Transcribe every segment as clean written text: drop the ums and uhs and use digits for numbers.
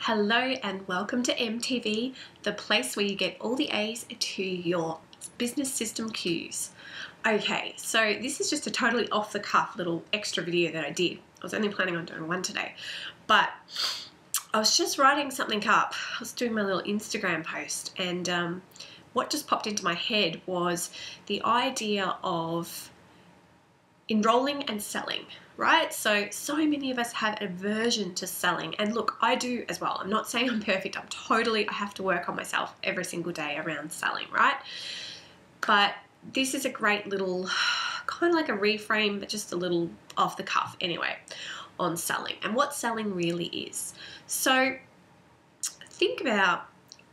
Hello and welcome to EMTV, the place where you get all the A's to your business system Q's. Okay, so this is just a totally off-the-cuff little extra video that I did. I was only planning on doing one today, but I was just writing something up. I was doing my little Instagram post, and what just popped into my head was the idea of enrolling and selling, right? So many of us have aversion to selling, and look, I do as well. I'm not saying I'm perfect. I have to work on myself every single day around selling, right? But this is a great little, kind of like a reframe, but just a little off the cuff anyway, on selling and what selling really is. So think about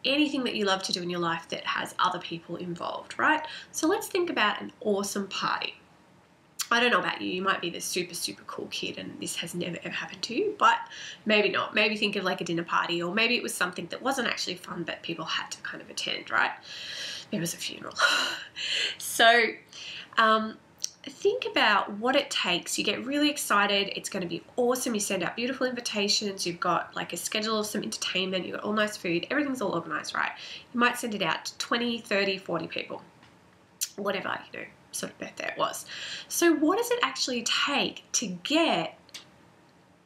anything that you love to do in your life that has other people involved, right? So let's think about an awesome party. I don't know about you, you might be the super cool kid and this has never ever happened to you, but maybe not. Maybe think of like a dinner party, or maybe it was something that wasn't actually fun but people had to kind of attend, right? Maybe it was a funeral. So think about what it takes. You get really excited, it's going to be awesome, you send out beautiful invitations, you've got like a schedule of some entertainment, you've got all nice food, everything's all organized, right? You might send it out to 20, 30, 40 people, whatever, you know, sort of birthday it was. So what does it actually take to get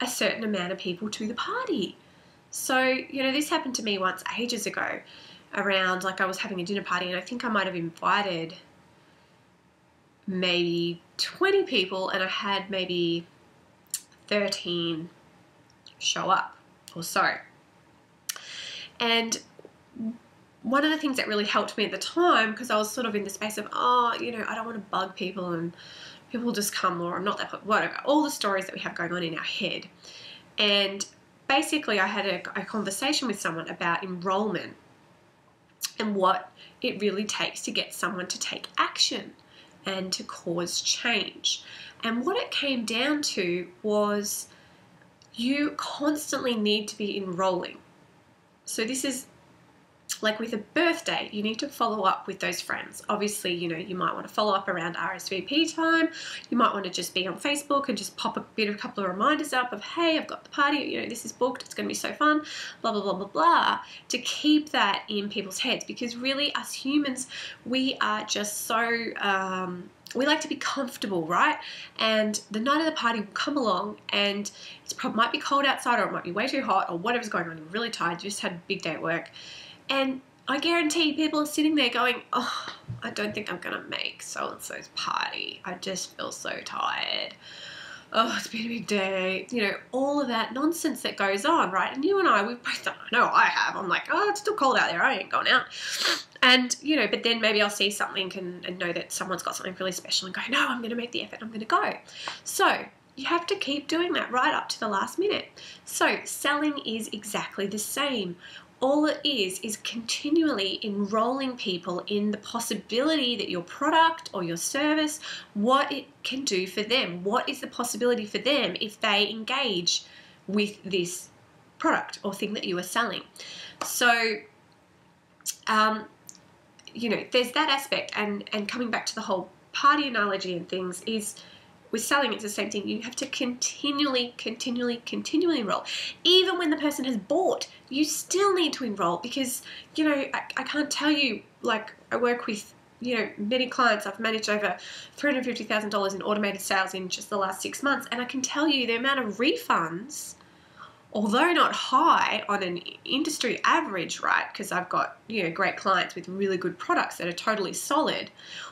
a certain amount of people to the party? So, you know, this happened to me once ages ago around, like, I was having a dinner party and I think I might have invited maybe 20 people and I had maybe 13 show up or so. And one of the things that really helped me at the time, because I was sort of in the space of, oh, you know, I don't want to bug people and people will just come, or I'm not that, whatever, all the stories that we have going on in our head. And basically I had a conversation with someone about enrollment and what it really takes to get someone to take action and to cause change. And what it came down to was you constantly need to be enrolling. So this is like with a birthday, you need to follow up with those friends. Obviously, you know, you might want to follow up around RSVP time. You might want to just be on Facebook and just pop a couple of reminders up of, hey, I've got the party, you know, this is booked, it's going to be so fun, blah, blah, blah, blah, blah, to keep that in people's heads. Because really, us humans, we are just so, we like to be comfortable, right? And the night of the party will come along and it might be cold outside, or it might be way too hot, or whatever's going on. You're really tired, you just had a big day at work. And I guarantee people are sitting there going, oh, I don't think I'm going to make so-and-so's party. I just feel so tired. Oh, it's been a big day. You know, all of that nonsense that goes on, right? And you and I, we've both done, I know I have. I'm like, oh, it's still cold out there. I ain't going out. And, you know, but then maybe I'll see something and know that someone's got something really special and go, no, I'm going to make the effort. I'm going to go. So you have to keep doing that right up to the last minute. So selling is exactly the same. All it is continually enrolling people in the possibility that your product or your service, what it can do for them. What is the possibility for them if they engage with this product or thing that you are selling? So, you know, there's that aspect. And coming back to the whole party analogy and things is, with selling, it's the same thing. You have to continually enroll. Even when the person has bought, you still need to enroll, because, you know, I can't tell you, like, I work with, you know, many clients. I've managed over $350,000 in automated sales in just the last 6 months. And I can tell you the amount of refunds, although not high on an industry average, right? Because I've got, you know, great clients with really good products that are totally solid.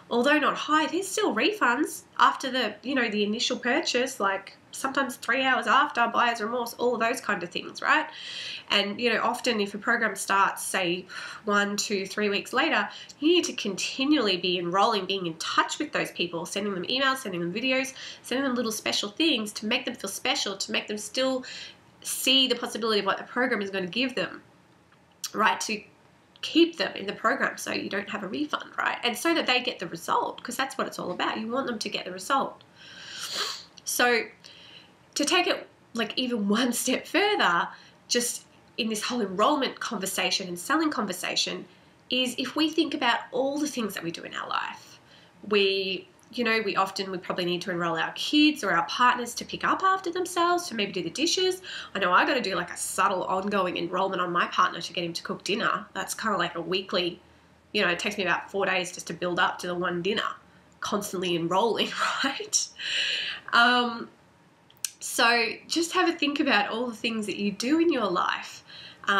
Although not high, there's still refunds after the, you know, the initial purchase, like sometimes 3 hours after, buyer's remorse, all of those kind of things, right? And, you know, often if a program starts, say 1, 2, 3 weeks later, you need to continually be enrolling, being in touch with those people, sending them emails, sending them videos, sending them little special things to make them feel special, to make them still see the possibility of what the program is going to give them, right? To keep them in the program so you don't have a refund, right? And so that they get the result, because that's what it's all about. You want them to get the result. So to take it like even one step further, just in this whole enrollment conversation and selling conversation, is if we think about all the things that we do in our life, we you know, we probably need to enroll our kids or our partners to pick up after themselves, to maybe do the dishes. I know I got to do like a subtle ongoing enrollment on my partner to get him to cook dinner. That's kind of like a weekly, you know, it takes me about 4 days just to build up to the one dinner, constantly enrolling, right? So just have a think about all the things that you do in your life. You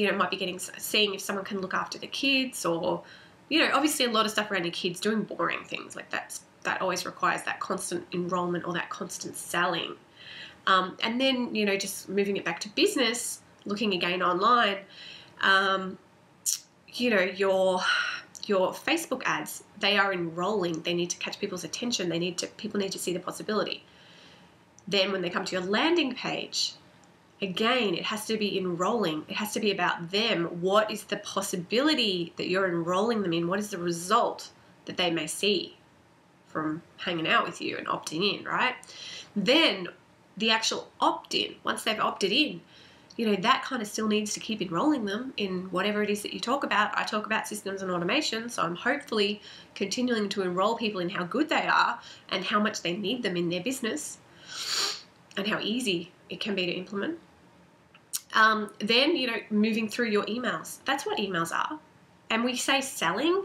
know, it might be seeing if someone can look after the kids, or, you know, obviously a lot of stuff around your kids, doing boring things like that always requires that constant enrollment or that constant selling. And then, you know, just moving it back to business, looking again online, you know, your Facebook ads, they are enrolling. They need to catch people's attention. People need to see the possibility. Then when they come to your landing page, again, it has to be enrolling. It has to be about them. What is the possibility that you're enrolling them in? What is the result that they may see from hanging out with you and opting in, right? Then the actual opt-in, once they've opted in, you know, that kind of still needs to keep enrolling them in whatever it is that you talk about. I talk about systems and automation, so I'm hopefully continuing to enroll people in how good they are and how much they need them in their business and how easy it can be to implement. Then, you know, moving through your emails. That's what emails are. And we say selling.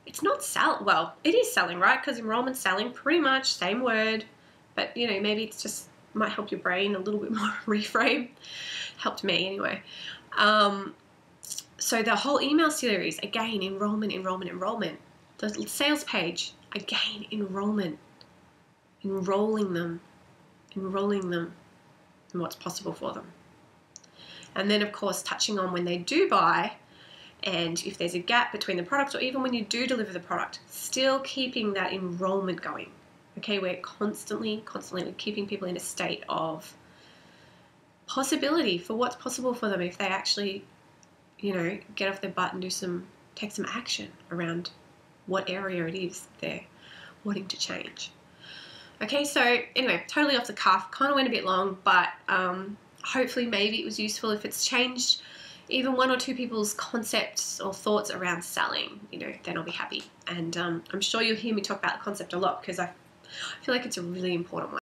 It's not well, it is selling, right? Because enrollment's selling, pretty much, same word. But, you know, maybe it's just might help your brain a little bit more. Reframe. Helped me anyway. So the whole email series, again, enrollment. The sales page, again, enrollment. Enrolling them and what's possible for them. And then, of course, touching on when they do buy, and if there's a gap between the products, or even when you do deliver the product, still keeping that enrollment going. Okay, we're constantly we're keeping people in a state of possibility for what's possible for them if they actually, you know, get off their butt and take some action around what area it is they're wanting to change. Okay, so anyway, totally off the cuff, kind of went a bit long, but hopefully maybe it was useful. If it's changed even one or two people's concepts or thoughts around selling, you know, then I'll be happy. And I'm sure you'll hear me talk about the concept a lot, because I feel like it's a really important one.